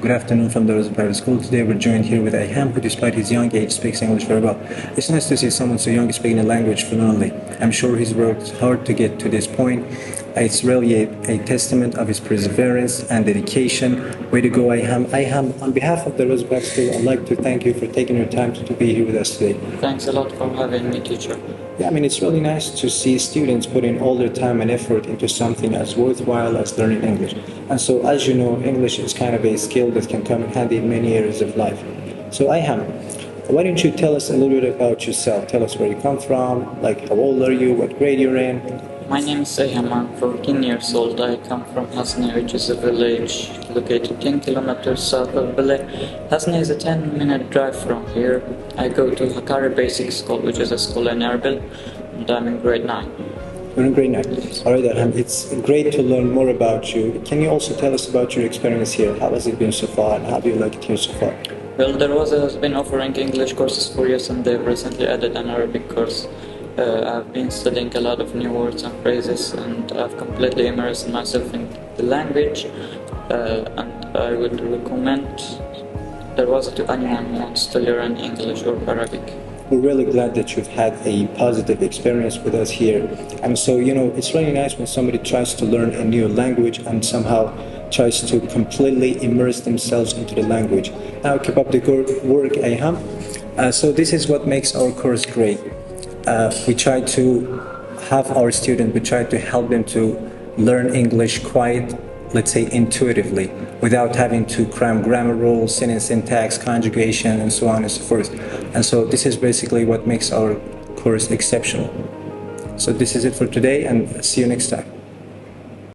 Good afternoon from the Private School. Today we're joined here with 𝐼𝐻𝐻, who despite his young age speaks English very well. It's nice to see someone so young speaking a language fluently. I'm sure he's worked hard to get to this point. It's really a testament of his perseverance and dedication. Way to go, 𝐼𝐻𝐻. 𝐼𝐻𝐻, on behalf of the Private School, I'd like to thank you for taking your time to be here with us today. Thanks a lot for having me, teacher. Yeah, I mean, it's really nice to see students putting all their time and effort into something as worthwhile as learning English. And so, as you know, English is kind of a skill that can come in handy in many areas of life. So, 𝐼𝐻𝐻, why don't you tell us a little bit about yourself? Tell us where you come from, like how old are you, what grade you're in? My name is 𝐶𝐚𝐫. I'm 14 years old. I come from hāڤینێ, which is a village located 10 kilometers south of Bile. hāڤینێ is a 10-minute drive from here. I go to Hakkari Basic School, which is a school in Erbil, and I'm in grade 9. You're in grade 9. All right, 𝐼𝐻𝐻, it's great to learn more about you. Can you also tell us about your experience here? How has it been so far, and how do you like it here so far? Well, has been offering English courses for years, and they've recently added an Arabic course. I've been studying a lot of new words and phrases, and I've completely immersed myself in the language, and I would recommend to anyone who wants to learn English or Arabic. We're really glad that you've had a positive experience with us here. And so, you know, it's really nice when somebody tries to learn a new language and somehow tries to completely immerse themselves into the language. Now, keep up the good work, 𝐼𝐻𝐻. So this is what makes our course great. We try to have our students, we try to help them to learn English quite, let's say, intuitively, without having to cram grammar rules, sentence syntax, conjugation, and so on and so forth. And so this is basically what makes our course exceptional. So this is it for today, and see you next time.